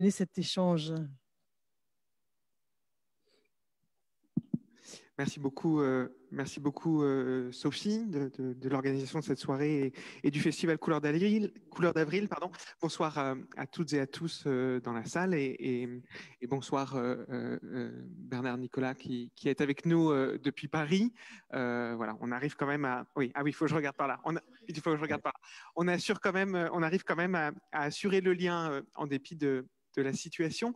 cet échange. Merci beaucoup Sophie de l'organisation de cette soirée et du festival Couleurs d'Avril. Pardon. Bonsoir à toutes et à tous dans la salle et bonsoir Bernard Nicolas qui est avec nous depuis Paris. Voilà, on arrive quand même à. Oui, il faut que je regarde par là. Il faut que je regarde par là. On arrive quand même à assurer le lien en dépit de la situation.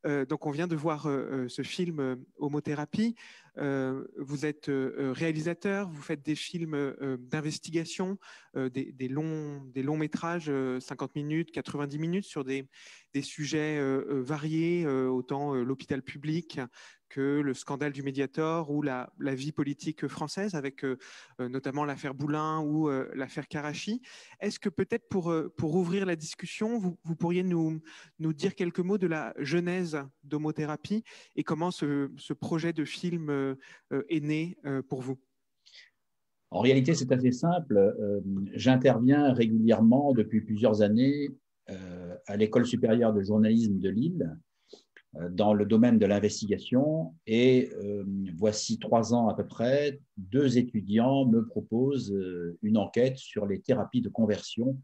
Donc, on vient de voir ce film Homothérapie. Vous êtes réalisateur, vous faites des films d'investigation, des longs métrages, 50 minutes, 90 minutes, sur des sujets variés, autant l'hôpital public que le scandale du Mediator ou la vie politique française, avec notamment l'affaire Boulin ou l'affaire Karachi. Est-ce que peut-être pour ouvrir la discussion, vous pourriez nous dire quelques mots de la genèse d'Homothérapie et comment ce projet de film est né pour vous? En réalité, c'est assez simple. J'interviens régulièrement depuis plusieurs années à l'École supérieure de journalisme de Lille dans le domaine de l'investigation et voici 3 ans à peu près, 2 étudiants me proposent une enquête sur les thérapies de conversion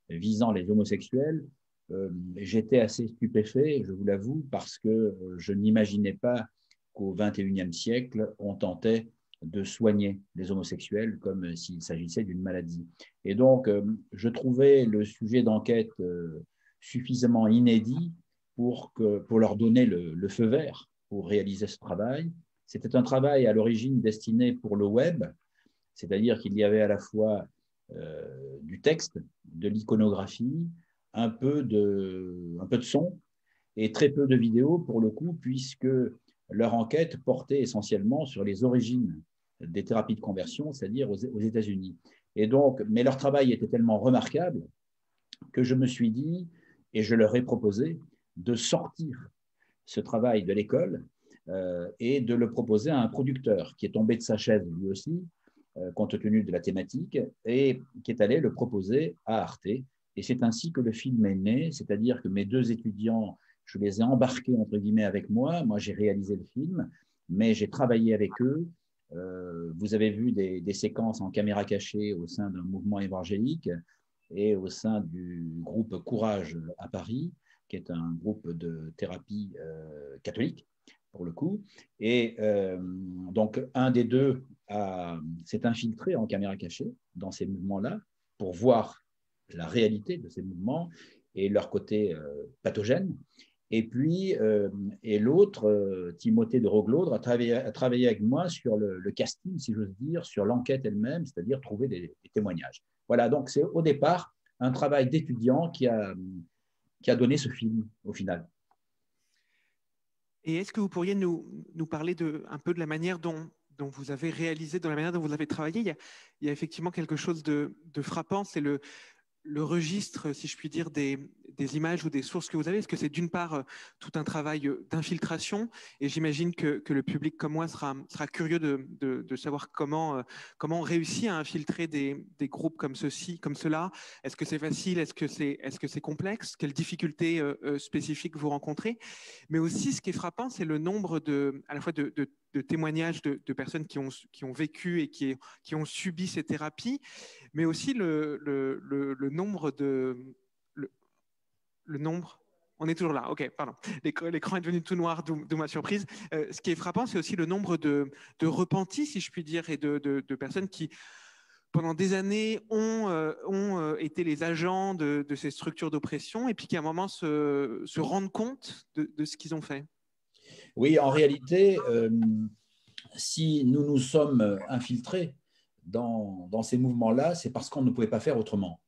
visant les homosexuels. J'étais assez stupéfait, je vous l'avoue, parce que je n'imaginais pas qu'au XXIe siècle, on tentait de soigner les homosexuels comme s'il s'agissait d'une maladie. Et donc, je trouvais le sujet d'enquête suffisamment inédit pour leur donner le feu vert pour réaliser ce travail. C'était un travail à l'origine destiné pour le web, c'est-à-dire qu'il y avait à la fois du texte, de l'iconographie, un peu de son et très peu de vidéos pour le coup, puisque leur enquête portait essentiellement sur les origines des thérapies de conversion, c'est-à-dire aux États-Unis. Et donc, mais leur travail était tellement remarquable que je me suis dit, et je leur ai proposé, de sortir ce travail de l'école et de le proposer à un producteur qui est tombé de sa chaise lui aussi, compte tenu de la thématique, et qui est allé le proposer à Arte. Et c'est ainsi que le film est né, c'est-à-dire que mes 2 étudiants, je les ai embarqués, entre guillemets, avec moi. Moi, j'ai réalisé le film, mais j'ai travaillé avec eux. Vous avez vu des séquences en caméra cachée au sein d'un mouvement évangélique et au sein du groupe Courage à Paris, qui est un groupe de thérapie catholique, pour le coup. Et donc, un des 2 s'est infiltré en caméra cachée dans ces mouvements-là pour voir la réalité de ces mouvements et leur côté pathogène. Et puis, et l'autre, Timothée de Roglaudre, a travaillé avec moi sur le casting, si j'ose dire, sur l'enquête elle-même, c'est-à-dire trouver des témoignages. Voilà, donc c'est au départ un travail d'étudiant qui a donné ce film au final. Et est-ce que vous pourriez nous parler un peu de la manière dont vous avez réalisé, de la manière dont vous avez travaillé? Il y a effectivement quelque chose de frappant, c'est le registre, si je puis dire, des images ou des sources que vous avez. Est-ce que c'est d'une part tout un travail d'infiltration, et j'imagine que le public comme moi sera curieux de savoir comment on réussit à infiltrer des groupes comme ceci, comme cela. Est-ce que c'est facile? Est-ce que c'est complexe? Quelles difficultés spécifiques vous rencontrez? Mais aussi, ce qui est frappant, c'est le nombre à la fois de témoignages de personnes qui ont vécu et qui ont subi ces thérapies, mais aussi le nombre le nombre. On est toujours là, ok, pardon. L'écran est devenu tout noir, d'où ma surprise. Ce qui est frappant, c'est aussi le nombre de repentis, si je puis dire, et de personnes qui, pendant des années, ont été les agents de ces structures d'oppression, et puis qui, à un moment, se rendent compte de ce qu'ils ont fait. Oui, en réalité, si nous nous sommes infiltrés dans ces mouvements-là, c'est parce qu'on ne pouvait pas faire autrement.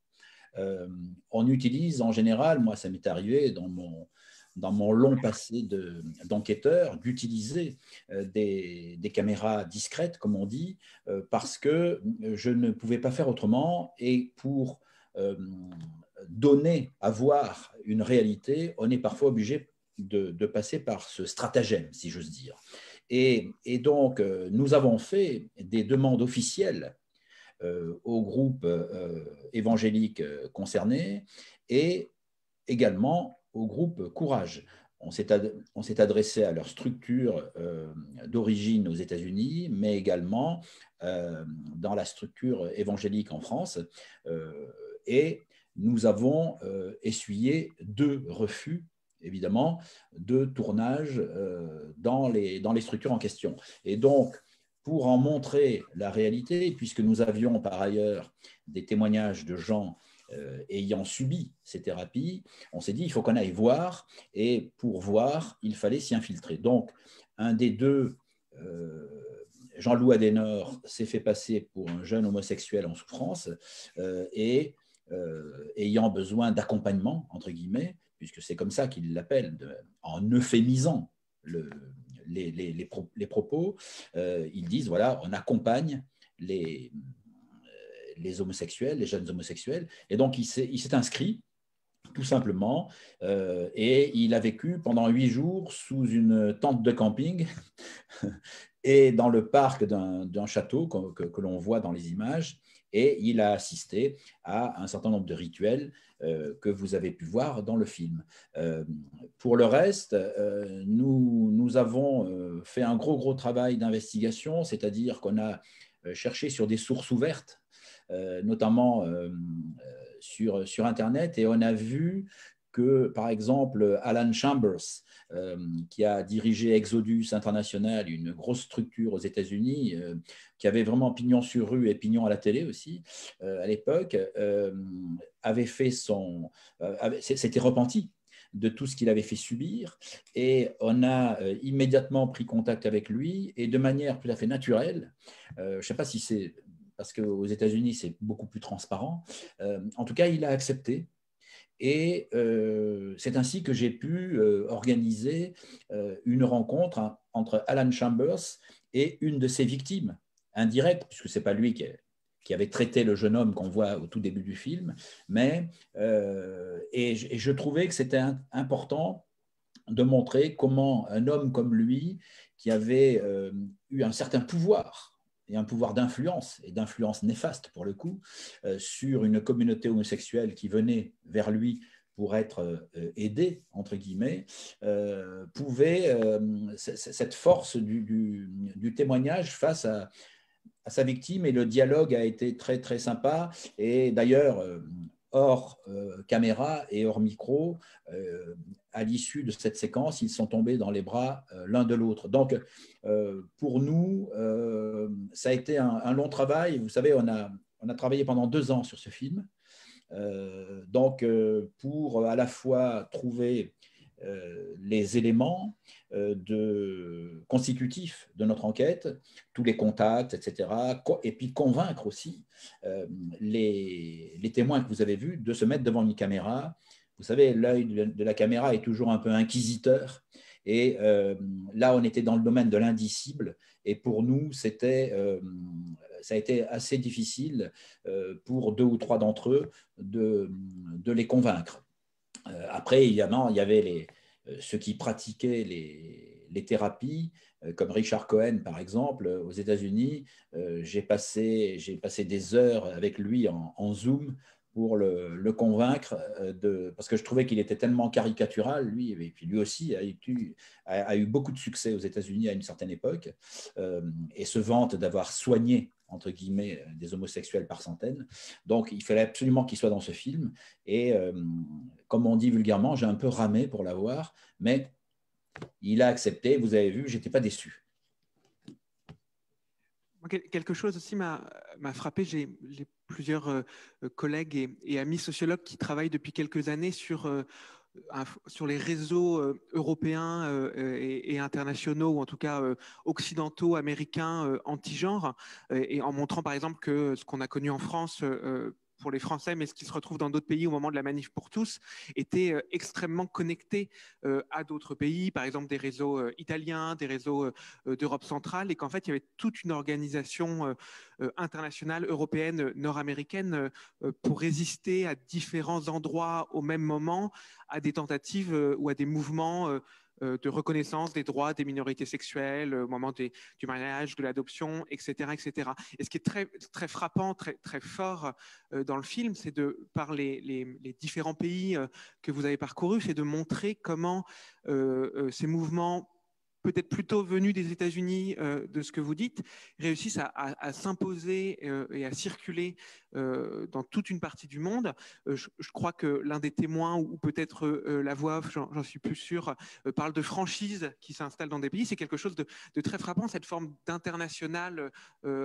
On utilise en général, moi ça m'est arrivé dans mon long passé d'enquêteur, d'utiliser des caméras discrètes, comme on dit, parce que je ne pouvais pas faire autrement, et pour donner à voir une réalité, on est parfois obligé de passer par ce stratagème, si j'ose dire. Et donc, nous avons fait des demandes officielles aux groupes évangéliques concernés, et également au groupe Courage. On s'est adressé à leur structure d'origine aux États-Unis, mais également dans la structure évangélique en France. Et nous avons essuyé 2 refus, évidemment, de tournage dans les structures en question. Et donc, pour en montrer la réalité, puisque nous avions par ailleurs des témoignages de gens ayant subi ces thérapies, on s'est dit il faut qu'on aille voir, et pour voir, il fallait s'y infiltrer. Donc, un des 2, Jean-Loup Adenor, s'est fait passer pour un jeune homosexuel en souffrance et ayant besoin d'accompagnement, entre guillemets, puisque c'est comme ça qu'ils l'appellent, en euphémisant les propos, ils disent, voilà, on accompagne les homosexuels, les jeunes homosexuels. Et donc, il s'est inscrit, tout simplement, et il a vécu pendant 8 jours sous une tente de camping et dans le parc d'un château que l'on voit dans les images, et il a assisté à un certain nombre de rituels que vous avez pu voir dans le film. Pour le reste, nous avons fait un gros travail d'investigation, c'est-à-dire qu'on a cherché sur des sources ouvertes, notamment sur Internet, et on a vu que, par exemple, Alan Chambers, qui a dirigé Exodus International, une grosse structure aux États-Unis, qui avait vraiment pignon sur rue et pignon à la télé aussi, à l'époque, s'était repenti de tout ce qu'il avait fait subir, et on a immédiatement pris contact avec lui, et de manière tout à fait naturelle, je ne sais pas si c'est parce qu'aux États-Unis, c'est beaucoup plus transparent, en tout cas, il a accepté. Et c'est ainsi que j'ai pu organiser une rencontre entre Alan Chambers et une de ses victimes indirectes, puisque ce n'est pas lui qui avait traité le jeune homme qu'on voit au tout début du film, mais et je trouvais que c'était important de montrer comment un homme comme lui, qui avait eu un certain pouvoir, et un pouvoir d'influence, et d'influence néfaste pour le coup, sur une communauté homosexuelle qui venait vers lui pour être aidé, entre guillemets, pouvait, cette force du témoignage face à sa victime, et le dialogue a été très sympa. Et d'ailleurs, hors caméra et hors micro, à l'issue de cette séquence, ils sont tombés dans les bras l'un de l'autre. Donc, pour nous, ça a été un long travail. Vous savez, on a travaillé pendant 2 ans sur ce film. Donc, pour à la fois trouver les éléments constitutifs de notre enquête, tous les contacts, etc., et puis convaincre aussi les témoins que vous avez vus de se mettre devant une caméra. Vous savez, l'œil de la caméra est toujours un peu inquisiteur, et là, on était dans le domaine de l'indicible, et pour nous, ça a été assez difficile pour 2 ou 3 d'entre eux de les convaincre. Après, évidemment, il y avait ceux qui pratiquaient les thérapies, comme Richard Cohen, par exemple, aux États-Unis. J'ai passé des heures avec lui en Zoom pour le convaincre, parce que je trouvais qu'il était tellement caricatural, lui, et puis lui aussi a eu beaucoup de succès aux États-Unis à une certaine époque, et se vante d'avoir soigné, entre guillemets, des homosexuels par centaines. Donc, il fallait absolument qu'il soit dans ce film, et comme on dit vulgairement, j'ai un peu ramé pour l'avoir, mais il a accepté. Vous avez vu, je n'étais pas déçu. Quelque chose aussi m'a frappé. J'ai plusieurs collègues et amis sociologues qui travaillent depuis quelques années sur les réseaux européens et internationaux, ou en tout cas occidentaux, américains, anti-genre, et en montrant par exemple que ce qu'on a connu en France pour les Français, mais ce qui se retrouve dans d'autres pays au moment de la manif pour tous, était extrêmement connecté à d'autres pays, par exemple des réseaux italiens, des réseaux d'Europe centrale, et qu'en fait, il y avait toute une organisation internationale, européenne, nord-américaine, pour résister à différents endroits au même moment, à des tentatives ou à des mouvements de reconnaissance des droits des minorités sexuelles au moment du mariage, de l'adoption, etc., etc. Et ce qui est très, très frappant, très, très fort dans le film, c'est par les différents pays que vous avez parcourus, c'est de montrer comment ces mouvements peut-être plutôt venus des États-Unis, de ce que vous dites, réussissent à s'imposer et à circuler dans toute une partie du monde. Je crois que l'un des témoins, ou peut-être la voix off, j'en suis plus sûr, parle de franchise qui s'installe dans des pays. C'est quelque chose de très frappant, cette forme d'international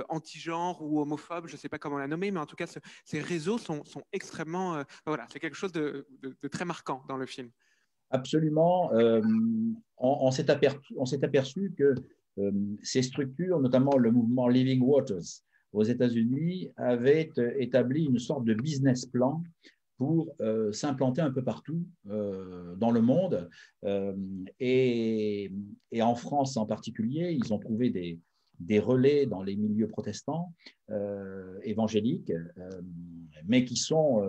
anti-genre ou homophobe, je ne sais pas comment la nommer, mais en tout cas, ces réseaux sont extrêmement... voilà, c'est quelque chose de très marquant dans le film. Absolument. On s'est aperçu que ces structures, notamment le mouvement Living Waters aux États-Unis, avaient établi une sorte de business plan pour s'implanter un peu partout dans le monde. Et en France en particulier, ils ont trouvé des relais dans les milieux protestants évangéliques, mais qui sont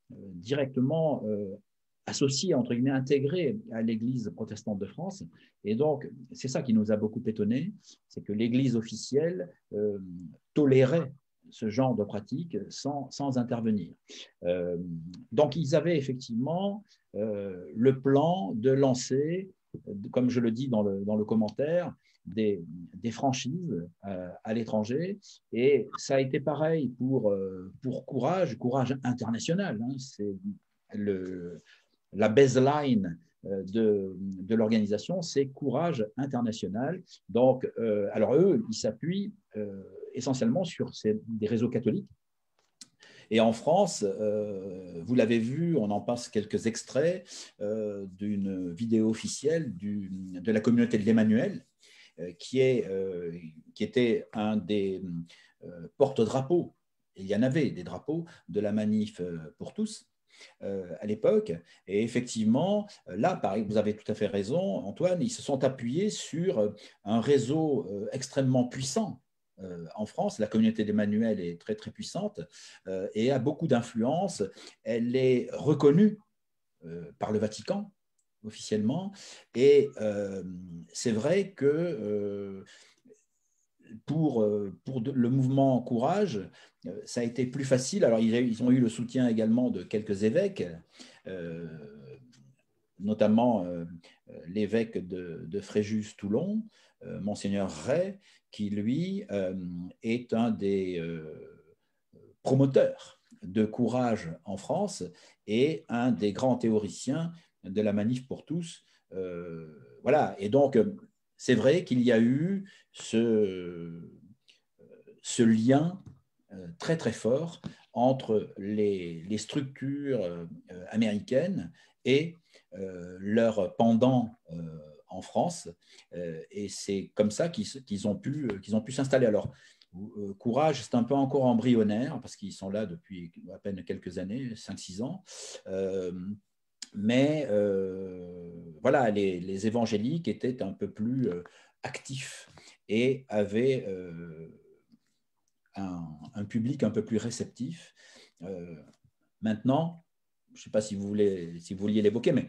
directement associés, entre guillemets, intégrés à l'Église protestante de France. Et donc, c'est ça qui nous a beaucoup étonnés, c'est que l'Église officielle tolérait ce genre de pratique sans intervenir. Donc, ils avaient effectivement le plan de lancer, comme je le dis dans le commentaire, des franchises à l'étranger. Et ça a été pareil pour Courage international. Hein, c'est la baseline de l'organisation, c'est Courage international. Donc, alors eux, ils s'appuient essentiellement sur des réseaux catholiques. Et en France, vous l'avez vu, on en passe quelques extraits d'une vidéo officielle de la communauté de l'Emmanuel, qui était un des porte-drapeaux. Il y en avait des drapeaux de la manif pour tous à l'époque. Et effectivement, là, vous avez tout à fait raison, Antoine, ils se sont appuyés sur un réseau extrêmement puissant. En France, la communauté d'Emmanuel est très, très puissante et a beaucoup d'influence. Elle est reconnue par le Vatican, officiellement. Et c'est vrai que pour le mouvement Courage, ça a été plus facile. Alors, ils ont eu le soutien également de quelques évêques, notamment l'évêque de Fréjus-Toulon, Monseigneur Ray, qui, lui, est un des promoteurs de Courage en France et un des grands théoriciens de la Manif pour tous. Voilà. Et donc, c'est vrai qu'il y a eu ce lien très, très fort entre les structures américaines et leur pendant en France. Et c'est comme ça qu'ils ont pu s'installer. Alors, Courage, c'est un peu encore embryonnaire parce qu'ils sont là depuis à peine quelques années, 5-6 ans. Mais voilà, les évangéliques étaient un peu plus actifs et avaient un public un peu plus réceptif. Maintenant, je ne sais pas si vous vouliez l'évoquer, mais vous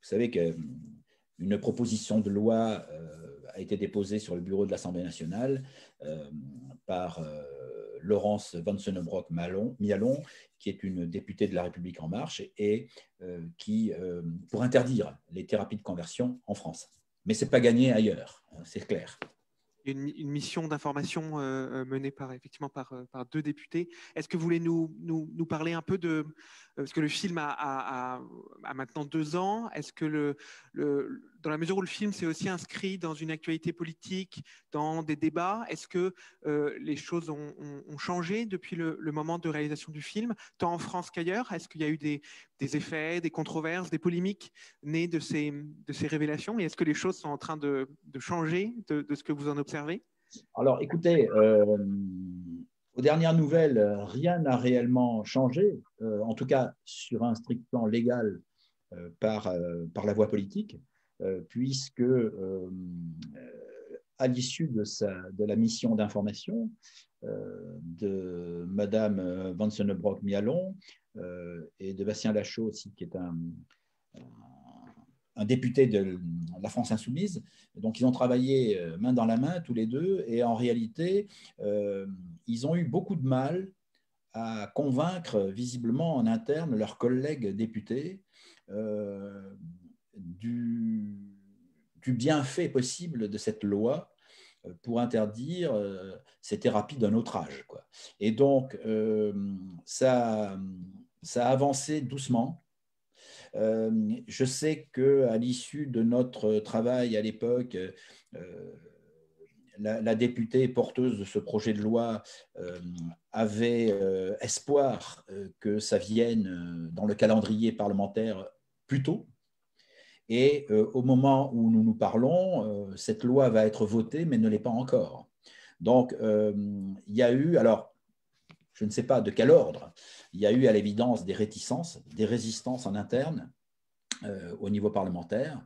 savez qu'une proposition de loi a été déposée sur le bureau de l'Assemblée nationale par Laurence Vanceunebrock-Mialon, qui est une députée de La République En Marche et qui pour interdire les thérapies de conversion en France. Mais ce n'est pas gagné ailleurs, c'est clair. Une mission d'information menée effectivement par 2 députés. Est-ce que vous voulez nous parler un peu de... Parce que le film a maintenant 2 ans. Est-ce que dans la mesure où le film s'est aussi inscrit dans une actualité politique, dans des débats, est-ce que les choses ont changé depuis le moment de réalisation du film, tant en France qu'ailleurs? Est-ce qu'il y a eu des effets, des controverses, des polémiques nées de ces révélations? Et est-ce que les choses sont en train de changer de ce que vous en observez? Alors, écoutez, aux dernières nouvelles, rien n'a réellement changé, en tout cas sur un strict plan légal par la voie politique, puisque à l'issue de la mission d'information de Madame Vanceunebrock-Mialon et de Bastien Lachaud aussi, qui est un député de la France insoumise. Donc, ils ont travaillé main dans la main, tous les deux, et en réalité, ils ont eu beaucoup de mal à convaincre visiblement en interne leurs collègues députés du bienfait possible de cette loi pour interdire ces thérapies d'un autre âge, quoi. Et donc, ça a avancé doucement. Je sais qu'à l'issue de notre travail à l'époque, la députée porteuse de ce projet de loi avait espoir que ça vienne dans le calendrier parlementaire plus tôt. Et au moment où nous nous parlons, cette loi va être votée, mais ne l'est pas encore. Donc, il y a eu, alors, je ne sais pas de quel ordre, il y a eu à l'évidence des réticences, des résistances en interne au niveau parlementaire,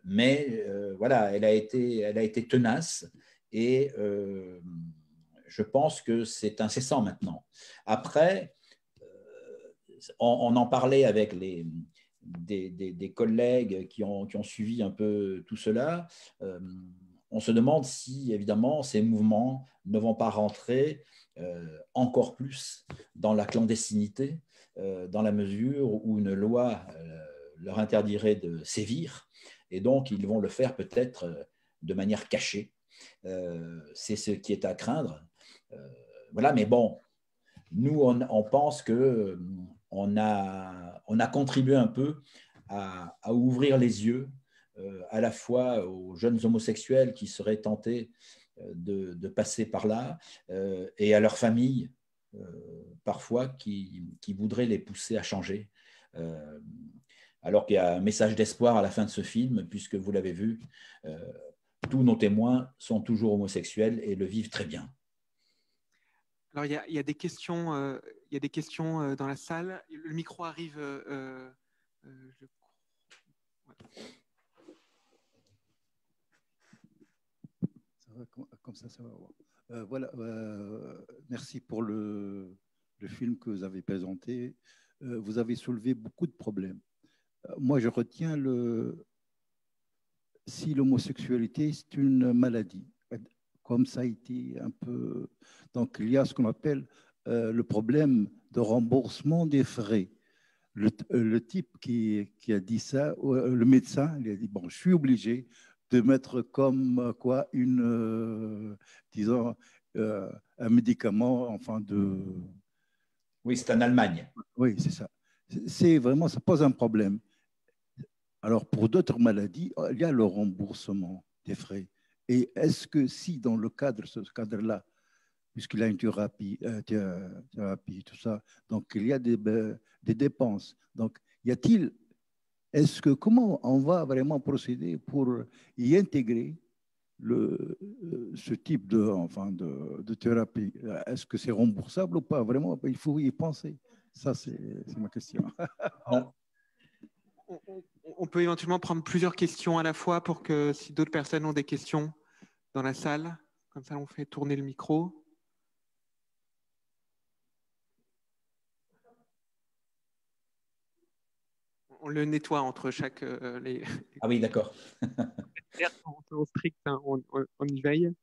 mais voilà, elle a été tenace et je pense que c'est incessant maintenant. Après, on en parlait avec des collègues qui ont suivi un peu tout cela. On se demande si, évidemment, ces mouvements ne vont pas rentrer encore plus dans la clandestinité, dans la mesure où une loi leur interdirait de sévir, et donc ils vont le faire peut-être de manière cachée. C'est ce qui est à craindre. Voilà, mais bon, nous, on pense qu'on a contribué un peu à ouvrir les yeux à la fois aux jeunes homosexuels qui seraient tentés de passer par là et à leurs familles, parfois, qui voudraient les pousser à changer. Alors qu'il y a un message d'espoir à la fin de ce film, puisque vous l'avez vu, tous nos témoins sont toujours homosexuels et le vivent très bien. Alors, il y a des questions, dans la salle. Le micro arrive. Je... Ça va, comme ça va. Voilà, merci pour le film que vous avez présenté. Vous avez soulevé beaucoup de problèmes. Moi, je retiens si l'homosexualité, c'est une maladie, comme ça a été un peu... Donc, il y a ce qu'on appelle le problème de remboursement des frais. Le type qui a dit ça, le médecin, il a dit, bon, je suis obligé de mettre comme quoi disons, un médicament, enfin de... Oui, c'est en Allemagne. Oui, c'est ça. C'est vraiment, ça pose un problème. Alors, pour d'autres maladies, il y a le remboursement des frais. Et est-ce que si, dans le cadre, ce cadre-là, puisqu'il y a une thérapie, tout ça, donc il y a des dépenses. Donc, comment on va vraiment procéder pour y intégrer ce type de thérapie? Est-ce que c'est remboursable ou pas? Vraiment, il faut y penser. Ça, c'est ma question. On peut éventuellement prendre plusieurs questions à la fois pour que si d'autres personnes ont des questions dans la salle, comme ça on fait tourner le micro. On le nettoie entre chaque... Ah oui, d'accord. En strict, hein, on y veille.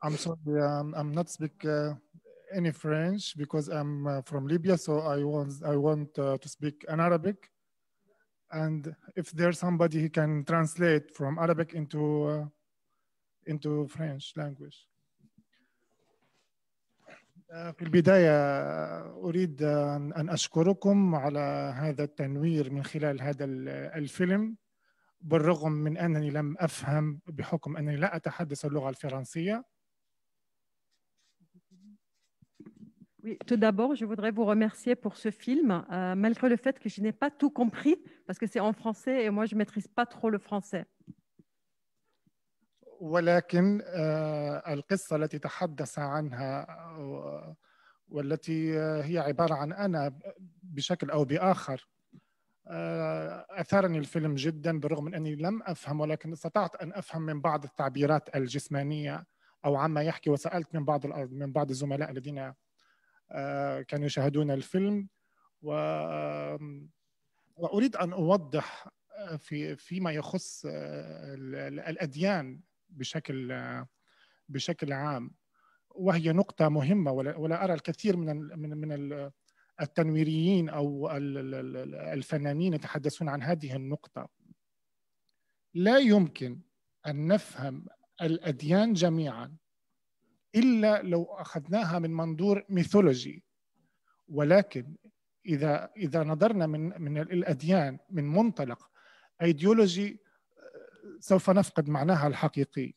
I'm sorry, I'm not speak any French because I'm from Libya, so I want to speak in Arabic. And if there's somebody who can translate from Arabic into French language. في البداية أريد أن أشكركم على هذا التنوير من خلال هذا الفيلم، بالرغم من أنني لم أفهم بحكم أنني لا أتحدث اللغة الفرنسية. Oui, tout d'abord, je voudrais vous remercier pour ce film, malgré le fait que je n'ai pas tout compris, parce que c'est en français et moi, je ne maîtrise pas trop le français. ولكن القصة التي تحدث عنها والتي هي عبارة عن أنا بشكل أو بآخر أثارني الفيلم جدا، بالرغم من أني لم أفهم، ولكن استطعت أن أفهم من بعض التعبيرات الجسمانية أو عما يحكي، وسألت من بعض الزملاء الذين كانوا يشاهدون الفيلم، وأريد أن أوضح فيما يخص الأديان بشكل عام، وهي نقطة مهمة، ولا أرى الكثير من التنويريين أو الفنانين يتحدثون عن هذه النقطة. لا يمكن أن نفهم الأديان جميعا إلا لو أخذناها من منظور ميثولوجي، ولكن إذا نظرنا من الأديان من منطلق أيديولوجي سوف نفقد معناها الحقيقي.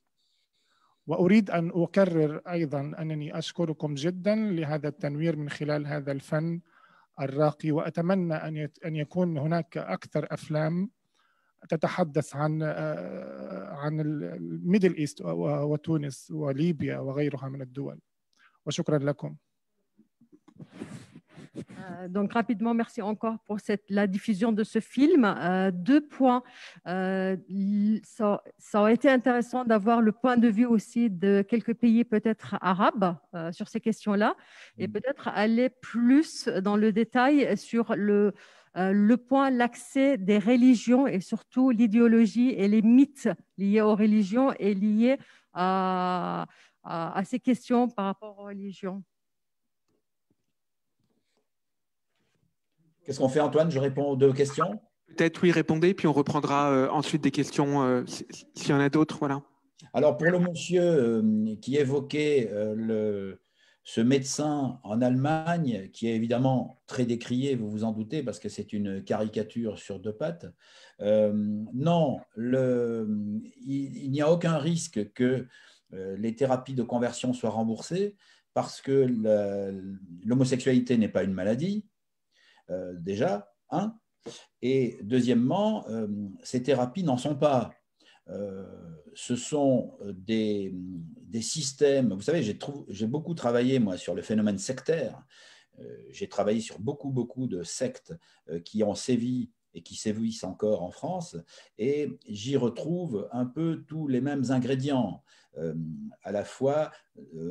وأريد أن أكرر أيضا أنني أشكركم جدا لهذا التنوير من خلال هذا الفن الراقي، وأتمنى أن يكون هناك أكثر أفلام تتحدث عن الميدل إيست وتونس وليبيا وغيرها من الدول. وشكرا لكم. Donc rapidement, merci encore pour la diffusion de ce film. Deux points. Ça aurait été intéressant d'avoir le point de vue aussi de quelques pays peut-être arabes sur ces questions-là, et peut-être aller plus dans le détail sur le point, l'accès des religions et surtout l'idéologie et les mythes liés aux religions et liés à ces questions par rapport aux religions. Qu'est-ce qu'on fait, Antoine? Je réponds aux deux questions. Peut-être, oui, répondez, puis on reprendra ensuite des questions s'il y en a d'autres. Voilà. Alors, pour le monsieur qui évoquait ce médecin en Allemagne, qui est évidemment très décrié, vous vous en doutez, parce que c'est une caricature sur deux pattes, non, il n'y a aucun risque que les thérapies de conversion soient remboursées, parce que l'homosexualité n'est pas une maladie. Déjà, un. Et deuxièmement, ces thérapies n'en sont pas. Ce sont des systèmes. Vous savez, j'ai beaucoup travaillé, moi, sur le phénomène sectaire. J'ai travaillé sur beaucoup de sectes qui ont sévi et qui sévissent encore en France. Et j'y retrouve un peu tous les mêmes ingrédients. À la fois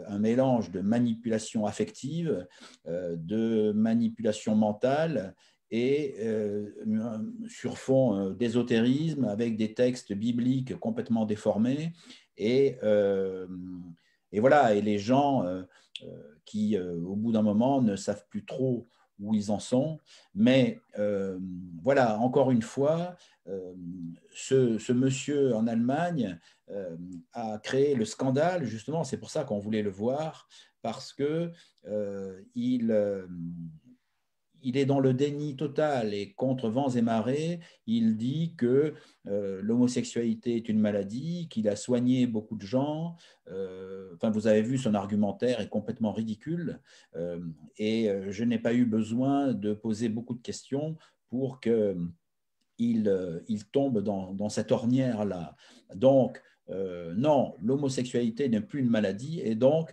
un mélange de manipulation affective, de manipulation mentale et sur fond d'ésotérisme avec des textes bibliques complètement déformés. Et voilà, et les gens qui, au bout d'un moment, ne savent plus trop où ils en sont. Mais voilà, encore une fois, ce monsieur en Allemagne a créé le scandale, justement, c'est pour ça qu'on voulait le voir, parce que il est dans le déni total et contre vents et marées. Il dit que l'homosexualité est une maladie, qu'il a soigné beaucoup de gens. Enfin, vous avez vu, son argumentaire est complètement ridicule. Et je n'ai pas eu besoin de poser beaucoup de questions pour qu'il tombe dans cette ornière-là. Donc, non, l'homosexualité n'est plus une maladie et donc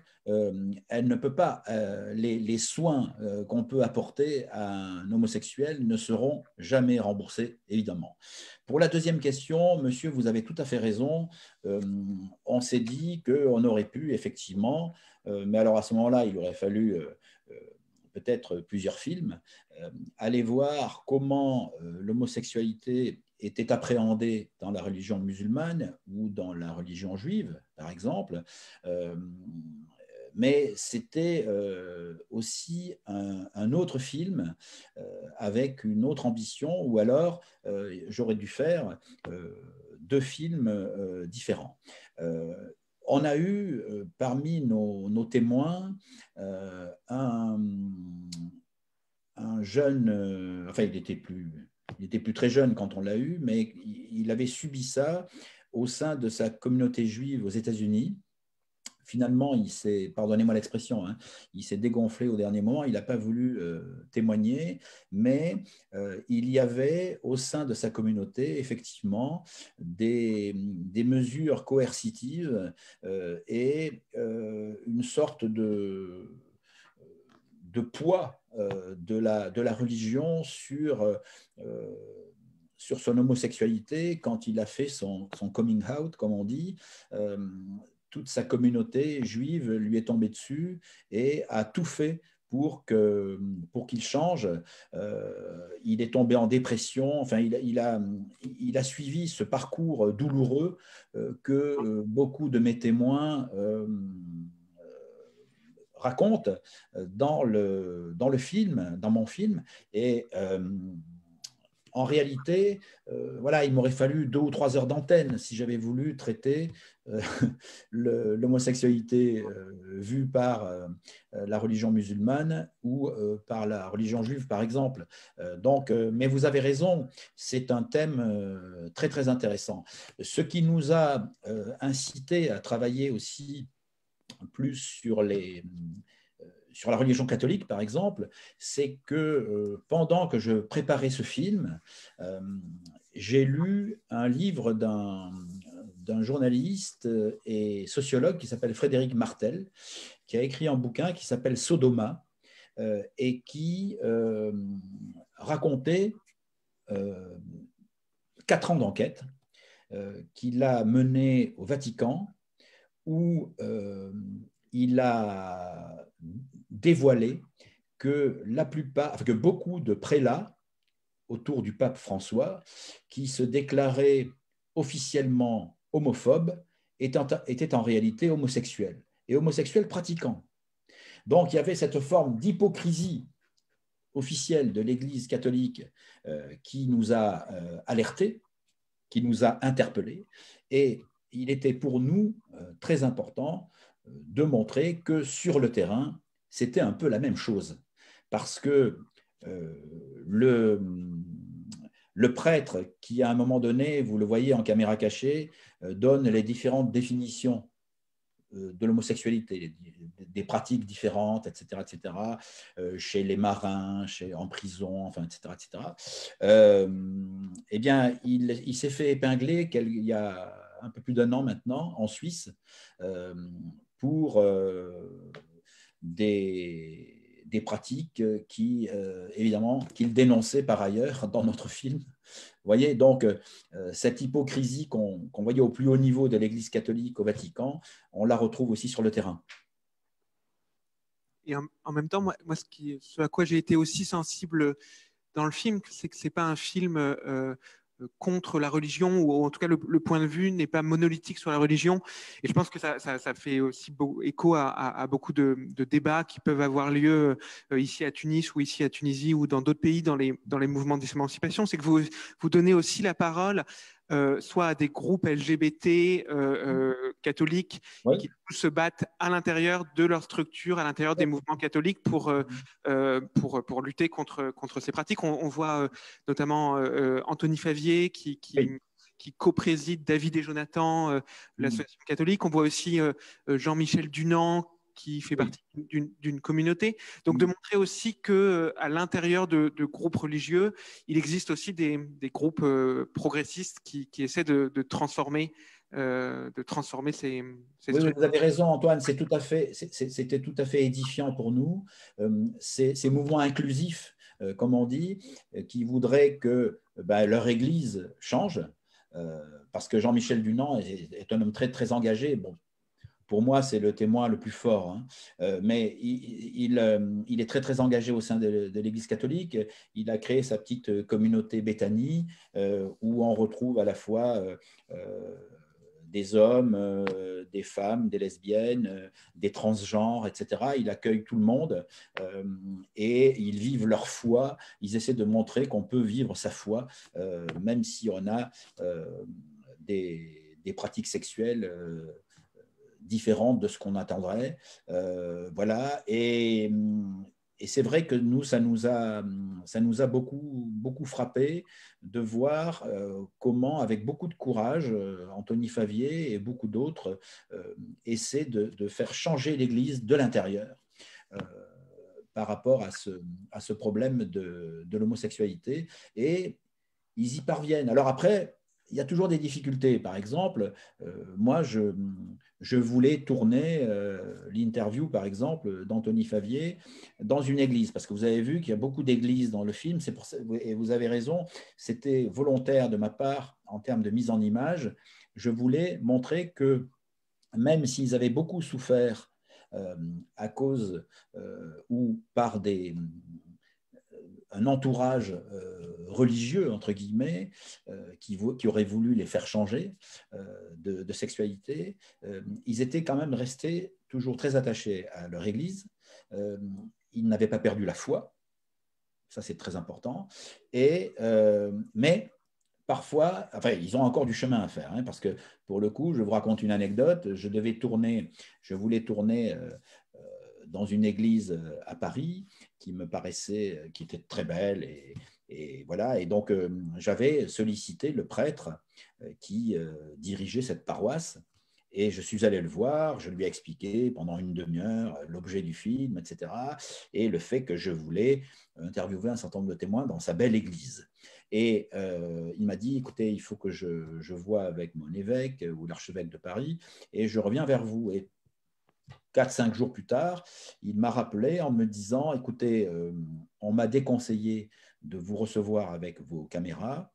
elle ne peut pas, les soins qu'on peut apporter à un homosexuel ne seront jamais remboursés, évidemment. Pour la deuxième question, monsieur, vous avez tout à fait raison. On s'est dit qu'on aurait pu, effectivement, mais alors à ce moment-là, il aurait fallu peut-être plusieurs films, aller voir comment l'homosexualité était appréhendée dans la religion musulmane ou dans la religion juive, par exemple. Mais c'était aussi un autre film avec une autre ambition, ou alors j'aurais dû faire deux films différents. On a eu parmi nos témoins un jeune, enfin il était plus très jeune quand on l'a eu, mais il avait subi ça au sein de sa communauté juive aux États-Unis. Finalement, il s'est, pardonnez-moi l'expression, hein, il s'est dégonflé au dernier moment, il n'a pas voulu témoigner, mais il y avait au sein de sa communauté, effectivement, des mesures coercitives et une sorte de poids de la religion sur son homosexualité quand il a fait son coming out, comme on dit. Toute sa communauté juive lui est tombée dessus et a tout fait pour qu'il change. Il est tombé en dépression. Enfin, il a suivi ce parcours douloureux que beaucoup de mes témoins racontent dans le film, dans mon film. Et en réalité, voilà, il m'aurait fallu 2 ou 3 heures d'antenne si j'avais voulu traiter l'homosexualité vue par la religion musulmane ou par la religion juive, par exemple. Mais vous avez raison, c'est un thème très, très intéressant. Ce qui nous a incité à travailler aussi plus sur la religion catholique, par exemple, c'est que pendant que je préparais ce film, j'ai lu un livre d'un journaliste et sociologue qui s'appelle Frédéric Martel, qui a écrit un bouquin qui s'appelle Sodoma et qui racontait 4 ans d'enquête qu'il a mené au Vatican, où il a dévoilé que beaucoup de prélats autour du pape François, qui se déclaraient officiellement homophobes, étaient en réalité homosexuels, et homosexuels pratiquants. Donc il y avait cette forme d'hypocrisie officielle de l'Église catholique qui nous a alertés, qui nous a interpellés, et il était pour nous très important de montrer que sur le terrain, c'était un peu la même chose. Parce que le prêtre qui, à un moment donné, vous le voyez en caméra cachée, donne les différentes définitions de l'homosexualité, des pratiques différentes, etc., chez les marins, en prison, enfin, etc., eh bien, il s'est fait épingler il y a un peu plus d'1 an maintenant en Suisse pour des pratiques évidemment, qu'il dénonçait par ailleurs dans notre film. Vous voyez, donc, cette hypocrisie qu'on voyait au plus haut niveau de l'Église catholique au Vatican, on la retrouve aussi sur le terrain. Et en même temps, moi ce à quoi j'ai été aussi sensible dans le film, c'est que ce n'est pas un film contre la religion, ou en tout cas le point de vue n'est pas monolithique sur la religion. Et je pense que ça fait aussi écho à beaucoup de débats qui peuvent avoir lieu ici à Tunis ou ici à Tunisie ou dans d'autres pays dans les mouvements d'émancipation. C'est que vous donnez aussi la parole soit à des groupes LGBT catholiques, oui, qui se battent à l'intérieur de leur structure, à l'intérieur des mouvements catholiques pour lutter contre ces pratiques. On voit notamment Anthony Favier qui co-préside David et Jonathan, l'association catholique. On voit aussi Jean-Michel Dunant qui fait partie d'une communauté. Donc, de montrer aussi qu'à l'intérieur de groupes religieux, il existe aussi des groupes progressistes qui essaient de transformer ces oui, vous avez raison, Antoine, c'était tout à fait édifiant pour nous. Ces mouvements inclusifs, comme on dit, qui voudraient que leur Église change, parce que Jean-Michel Dunant est un homme très, très engagé. Bon, pour moi, c'est le témoin le plus fort, hein. Mais il est très, très engagé au sein de l'Église catholique. Il a créé sa petite communauté Béthanie, où on retrouve à la fois des hommes, des femmes, des lesbiennes, des transgenres, etc. Il accueille tout le monde et ils vivent leur foi. Ils essaient de montrer qu'on peut vivre sa foi, même si on a des pratiques sexuelles différentes de ce qu'on attendrait. Voilà. Et c'est vrai que nous, ça nous a beaucoup, beaucoup frappé de voir comment, avec beaucoup de courage, Anthony Favier et beaucoup d'autres essaient de faire changer l'Église de l'intérieur par rapport à ce problème de l'homosexualité. Et ils y parviennent. Alors après, il y a toujours des difficultés. Par exemple, moi, je voulais tourner l'interview, par exemple, d'Anthony Favier dans une église, parce que vous avez vu qu'il y a beaucoup d'églises dans le film, c'est pour ça, et vous avez raison, c'était volontaire de ma part en termes de mise en image. Je voulais montrer que même s'ils avaient beaucoup souffert à cause ou par un entourage religieux, entre guillemets, qui aurait voulu les faire changer de sexualité, ils étaient quand même restés toujours très attachés à leur église. Ils n'avaient pas perdu la foi, ça c'est très important, mais parfois, enfin, ils ont encore du chemin à faire, hein, parce que pour le coup, je vous raconte une anecdote, je voulais tourner dans une église à Paris qui me paraissait, qui était très belle, et voilà, et donc j'avais sollicité le prêtre qui dirigeait cette paroisse, et je suis allé le voir, je lui ai expliqué pendant une demi-heure l'objet du film, etc., et le fait que je voulais interviewer un certain nombre de témoins dans sa belle église. Et il m'a dit, écoutez, il faut que je voie avec mon évêque ou l'archevêque de Paris, et je reviens vers vous. Et 4-5 jours plus tard, il m'a rappelé en me disant, écoutez, on m'a déconseillé de vous recevoir avec vos caméras,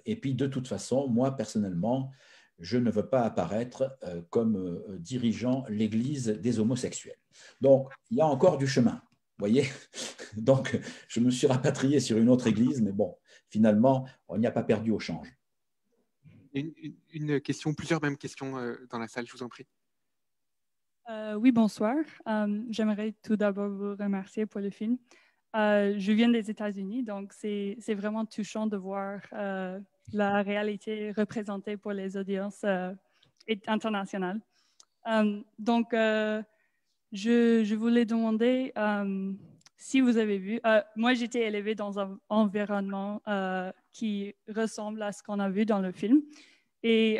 et puis de toute façon, moi personnellement, je ne veux pas apparaître comme dirigeant l'Église des homosexuels. Donc, il y a encore du chemin, vous voyez. Donc, je me suis rapatrié sur une autre église, mais bon, finalement, on n'y a pas perdu au change. Une question, plusieurs mêmes questions dans la salle, je vous en prie. Oui, bonsoir. J'aimerais tout d'abord vous remercier pour le film. Je viens des États-Unis, donc c'est vraiment touchant de voir la réalité représentée pour les audiences internationales. Donc, je voulais demander si vous avez vu, moi j'étais élevée dans un environnement qui ressemble à ce qu'on a vu dans le film. Et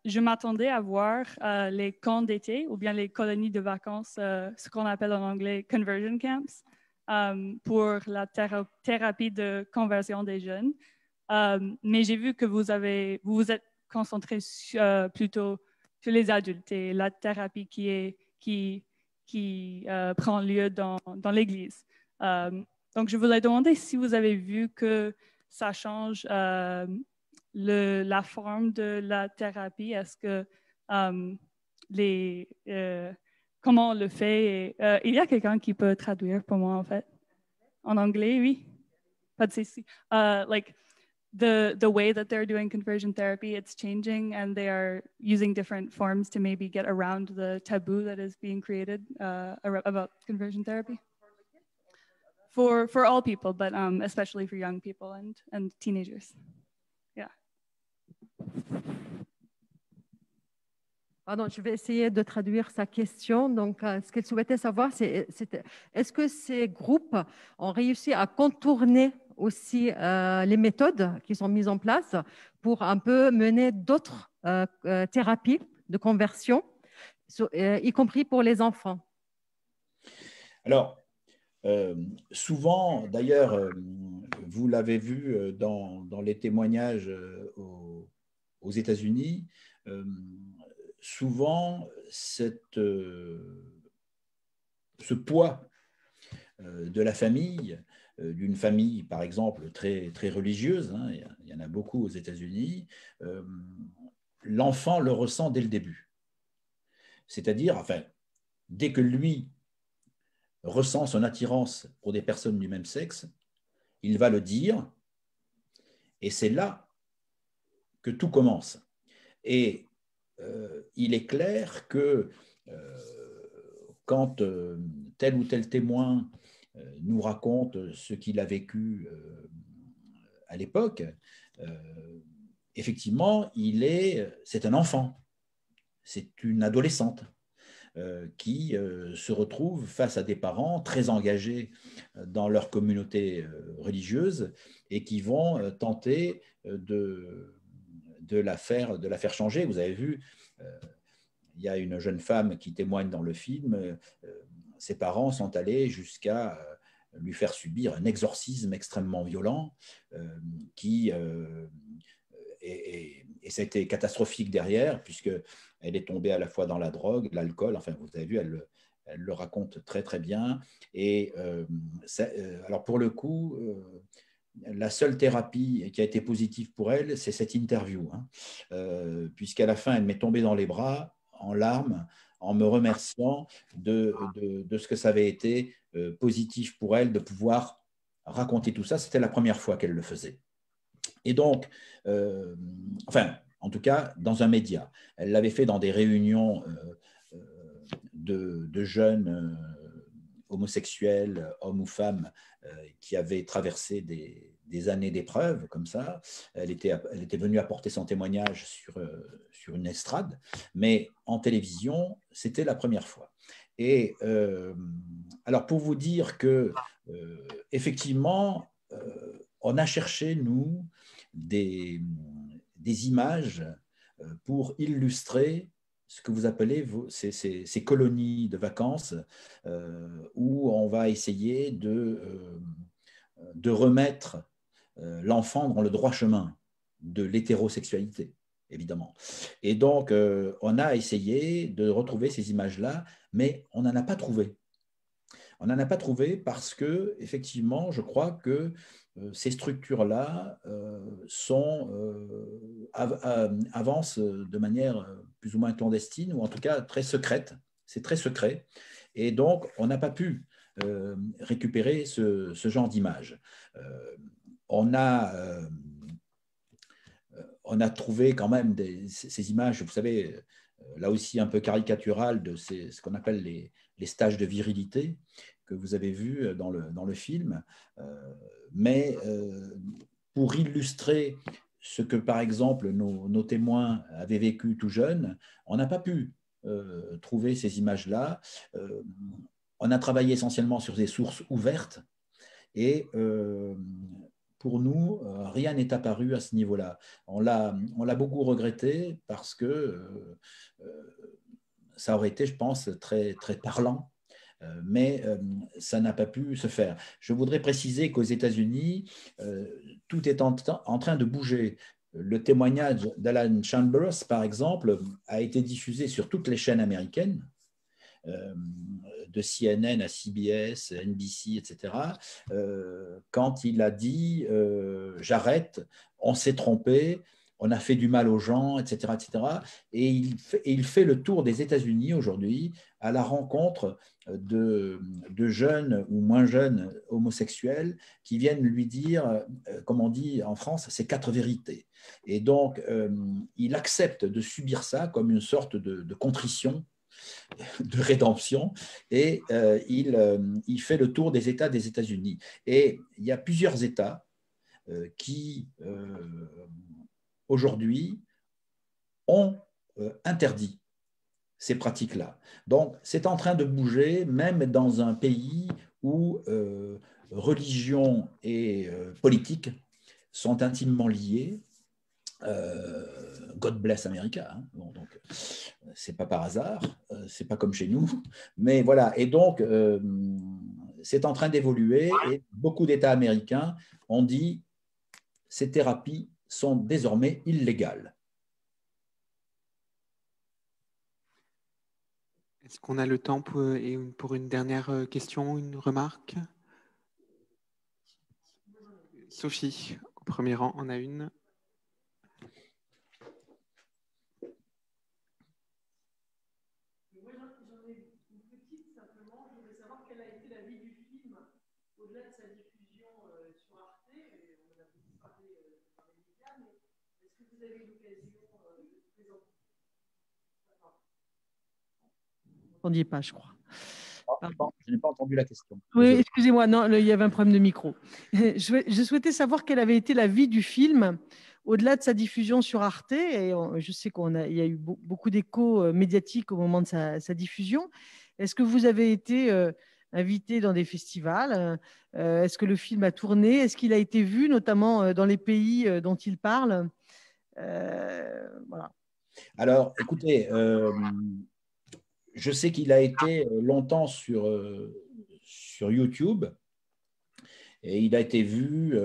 je m'attendais à voir les camps d'été ou bien les colonies de vacances, ce qu'on appelle en anglais conversion camps, pour la thérapie de conversion des jeunes. Mais j'ai vu que vous vous êtes concentré plutôt sur les adultes et la thérapie qui prend lieu dans l'Église. Donc, je voulais demander si vous avez vu que ça change la forme de la thérapie. Est-ce que comment on le fait? Il y a quelqu'un qui peut traduire pour moi, en fait. En anglais, oui. Pas de souci. Like the way that they're doing conversion therapy, it's changing, and they are using different forms to maybe get around the taboo that is being created about conversion therapy. For all people, but especially for young people and teenagers. Yeah. Pardon, je vais essayer de traduire sa question. Donc, ce qu'elle souhaitait savoir, c'est est-ce que ces groupes ont réussi à contourner aussi les méthodes qui sont mises en place pour un peu mener d'autres thérapies de conversion, y compris pour les enfants? Alors, souvent, d'ailleurs, vous l'avez vu dans les témoignages aux États-Unis, souvent, ce poids de la famille, d'une famille, par exemple, très, très religieuse, hein, il y en a beaucoup aux États-Unis, l'enfant le ressent dès le début. C'est-à-dire, enfin, dès que lui ressent son attirance pour des personnes du même sexe, il va le dire, et c'est là que tout commence. Et il est clair que quand tel ou tel témoin nous raconte ce qu'il a vécu à l'époque, effectivement, c'est un enfant, c'est une adolescente qui se retrouve face à des parents très engagés dans leur communauté religieuse et qui vont tenter de la faire changer. Vous avez vu, il y a une jeune femme qui témoigne dans le film, ses parents sont allés jusqu'à lui faire subir un exorcisme extrêmement violent et ça a été catastrophique derrière, puisqu'elle est tombée à la fois dans la drogue, l'alcool, enfin vous avez vu, elle le raconte très très bien. Et alors pour le coup, la seule thérapie qui a été positive pour elle, c'est cette interview, hein, puisqu'à la fin, elle m'est tombée dans les bras, en larmes, en me remerciant de ce que ça avait été positif pour elle de pouvoir raconter tout ça. C'était la première fois qu'elle le faisait. Et donc, enfin, en tout cas, dans un média. Elle l'avait fait dans des réunions de jeunes homosexuels, hommes ou femmes, qui avaient traversé des années d'épreuves comme ça. Elle était venue apporter son témoignage sur une estrade, mais en télévision, c'était la première fois. Et alors, pour vous dire que, effectivement, on a cherché, nous, des images pour illustrer ce que vous appelez ces colonies de vacances où on va essayer de remettre l'enfant dans le droit chemin de l'hétérosexualité, évidemment. Et donc, on a essayé de retrouver ces images-là, mais on n'en a pas trouvé. On n'en a pas trouvé parce que, effectivement, je crois que ces structures-là avancent de manière plus ou moins clandestine, ou en tout cas très secrète. C'est très secret. Et donc, on n'a pas pu récupérer ce genre d'images. On a trouvé quand même ces images, vous savez, là aussi un peu caricaturales de ce qu'on appelle les stages de virilité que vous avez vus dans le film. Mais pour illustrer ce que, par exemple, nos témoins avaient vécu tout jeunes, on n'a pas pu trouver ces images-là. On a travaillé essentiellement sur des sources ouvertes et pour nous, rien n'est apparu à ce niveau-là. On l'a beaucoup regretté parce que ça aurait été, je pense, très, très parlant, mais ça n'a pas pu se faire. Je voudrais préciser qu'aux États-Unis, tout est en train de bouger. Le témoignage d'Alan Chambers, par exemple, a été diffusé sur toutes les chaînes américaines, de CNN à CBS, NBC, etc., quand il a dit j'arrête, on s'est trompé, on a fait du mal aux gens, etc., etc. Et il fait le tour des États-Unis aujourd'hui à la rencontre de jeunes ou moins jeunes homosexuels qui viennent lui dire, comme on dit en France, ces 4 vérités. Et donc, il accepte de subir ça comme une sorte de contrition, de rédemption, et il fait le tour des États des États-Unis. Et il y a plusieurs États qui, aujourd'hui, ont interdit ces pratiques-là. Donc, c'est en train de bouger, même dans un pays où religion et politique sont intimement liées. God bless America, hein. Bon, donc c'est pas par hasard, c'est pas comme chez nous, mais voilà. Et donc c'est en train d'évoluer et beaucoup d'États américains ont dit ces thérapies sont désormais illégales. Est-ce qu'on a le temps pour une dernière question, une remarque? Sophie, au premier rang, on a une. On n'y est pas, je crois. Je n'ai pas entendu la question. Oui, excusez-moi, non, il y avait un problème de micro. Je souhaitais savoir quelle avait été la vie du film au-delà de sa diffusion sur Arte. Et je sais qu'il y a eu beaucoup d'échos médiatiques au moment de sa diffusion. Est-ce que vous avez été invité dans des festivals? Est-ce que le film a tourné? Est-ce qu'il a été vu, notamment dans les pays dont il parle? Voilà. Alors, écoutez, je sais qu'il a été longtemps sur YouTube et il a été vu,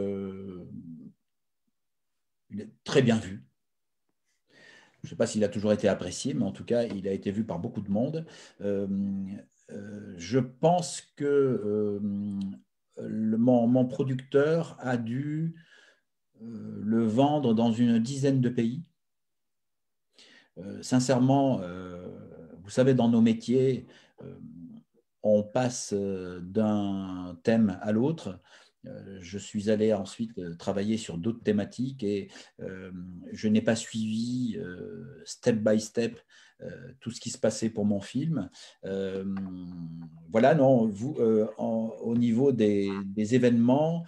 très bien vu. Je ne sais pas s'il a toujours été apprécié, mais en tout cas, il a été vu par beaucoup de monde. Je pense que mon producteur a dû le vendre dans une dizaine de pays. Sincèrement, vous savez, dans nos métiers, on passe d'un thème à l'autre. Je suis allé ensuite travailler sur d'autres thématiques et je n'ai pas suivi step by step tout ce qui se passait pour mon film. Voilà, non, vous, au niveau des événements,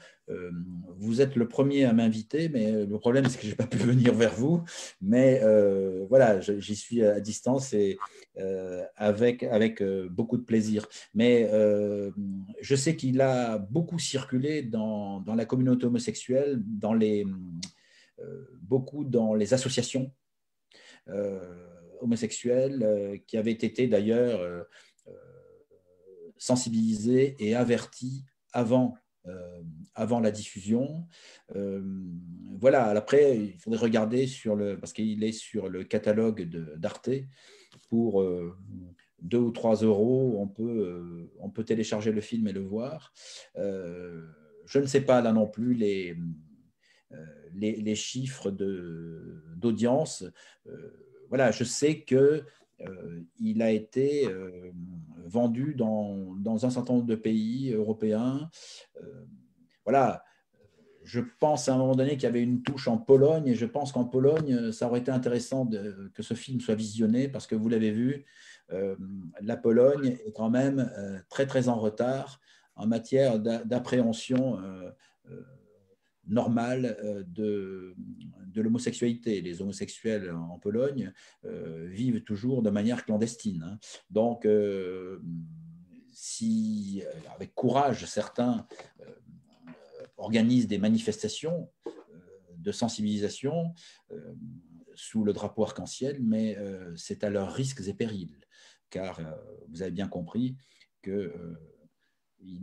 vous êtes le premier à m'inviter, mais le problème, c'est que je n'ai pas pu venir vers vous. Mais voilà, j'y suis à distance et avec beaucoup de plaisir. Mais je sais qu'il a beaucoup circulé dans la communauté homosexuelle, beaucoup dans les associations homosexuelles qui avaient été d'ailleurs sensibilisées et averties avant la diffusion. Voilà, après, il faudrait regarder parce qu'il est sur le catalogue d'Arte. Pour 2 ou 3 euros, on peut télécharger le film et le voir. Je ne sais pas là non plus les chiffres d'audience. Voilà, je sais qu'il a été vendu dans un certain nombre de pays européens. Voilà, je pense à un moment donné qu'il y avait une touche en Pologne et je pense qu'en Pologne, ça aurait été intéressant que ce film soit visionné parce que vous l'avez vu, la Pologne est quand même très très en retard en matière d'appréhension normale de l'homosexualité. Les homosexuels en Pologne vivent toujours de manière clandestine. Hein. Donc, si avec courage certains organisent des manifestations de sensibilisation sous le drapeau arc-en-ciel, mais c'est à leurs risques et périls, car vous avez bien compris qu'ils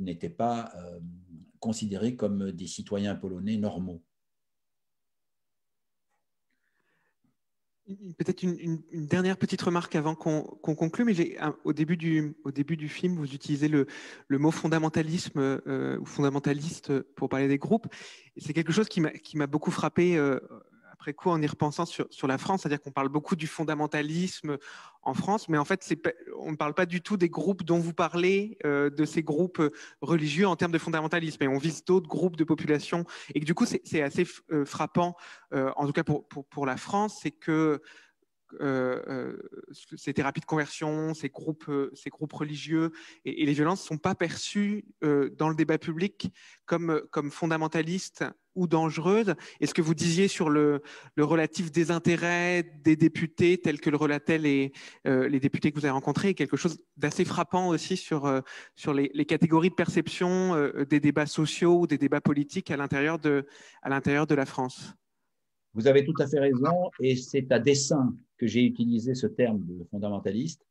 n'étaient pas considérés comme des citoyens polonais normaux. Peut-être une dernière petite remarque avant qu'on conclue, mais au début du film, vous utilisez le mot fondamentalisme ou fondamentaliste pour parler des groupes. C'est quelque chose qui m'a beaucoup frappé après coup en y repensant sur la France, c'est-à-dire qu'on parle beaucoup du fondamentalisme en France, mais en fait, on ne parle pas du tout des groupes dont vous parlez, de ces groupes religieux en termes de fondamentalisme, et on vise d'autres groupes de population. Et que du coup, c'est assez frappant, en tout cas pour la France, c'est que ces thérapies de conversion, ces groupes religieux et les violences ne sont pas perçues dans le débat public comme fondamentalistes ou dangereuses. Et ce que vous disiez sur le relatif désintérêt des députés, tel que le relataient les députés que vous avez rencontrés, est quelque chose d'assez frappant aussi sur les catégories de perception des débats sociaux ou des débats politiques à l'intérieur de la France. Vous avez tout à fait raison, et c'est à dessein que j'ai utilisé ce terme de fondamentaliste,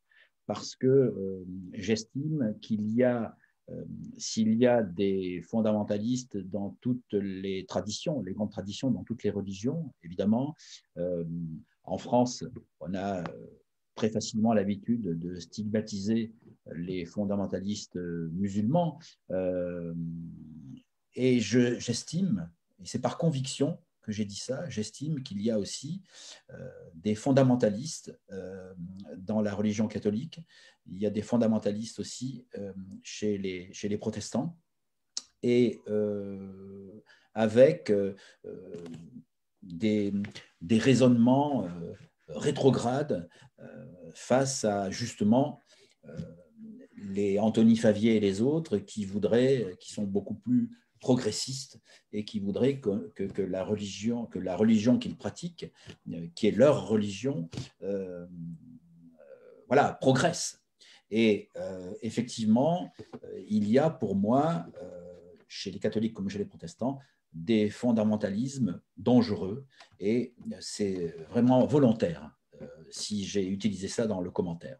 parce que j'estime qu'il y a, s'il y a des fondamentalistes dans toutes les traditions, les grandes traditions, dans toutes les religions, évidemment, en France, on a très facilement l'habitude de stigmatiser les fondamentalistes musulmans, et j'estime, et c'est par conviction, que j'ai dit ça, j'estime qu'il y a aussi des fondamentalistes dans la religion catholique. Il y a des fondamentalistes aussi chez les protestants, et avec des raisonnements rétrogrades face à justement les Anthony Favier et les autres qui sont beaucoup plus progressistes et qui voudraient que la religion qu'ils pratiquent, qui est leur religion, voilà, progresse. Et effectivement, il y a pour moi, chez les catholiques comme chez les protestants, des fondamentalismes dangereux, et c'est vraiment volontaire si j'ai utilisé ça dans le commentaire.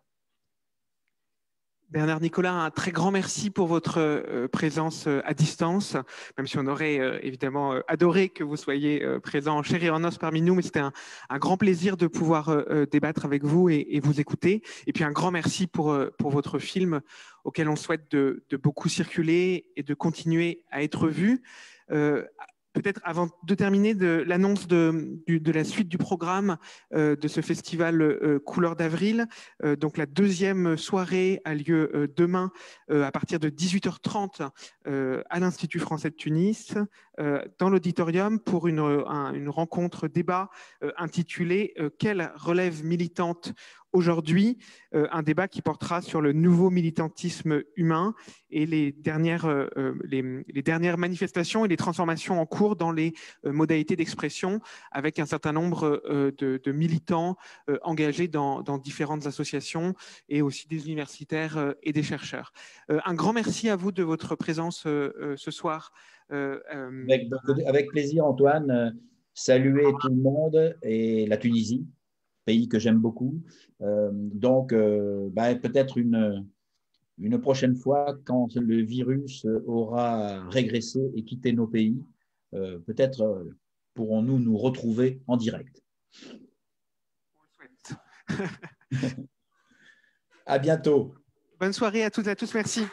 Bernard Nicolas, un très grand merci pour votre présence à distance, même si on aurait évidemment adoré que vous soyez présent en chair et en os parmi nous, mais c'était un grand plaisir de pouvoir débattre avec vous et vous écouter. Et puis un grand merci pour votre film, auquel on souhaite de beaucoup circuler et de continuer à être vu. peut-être avant de terminer, l'annonce de la suite du programme de ce festival Couleurs d'Avril. Donc la deuxième soirée a lieu demain à partir de 18h30 à l'Institut français de Tunis, dans l'auditorium pour une rencontre débat intitulée « Quelle relève militante aujourd'hui ?» un débat qui portera sur le nouveau militantisme humain et les dernières manifestations et les transformations en cours dans les modalités d'expression, avec un certain nombre de militants engagés dans différentes associations et aussi des universitaires et des chercheurs. Un grand merci à vous de votre présence ce soir. Avec plaisir, Antoine. Saluer tout le monde et la Tunisie, pays que j'aime beaucoup. Peut-être une prochaine fois, quand le virus aura régressé et quitté nos pays, peut-être pourrons-nous nous retrouver en direct. On le souhaite. À bientôt. Bonne soirée à toutes et à tous. Merci.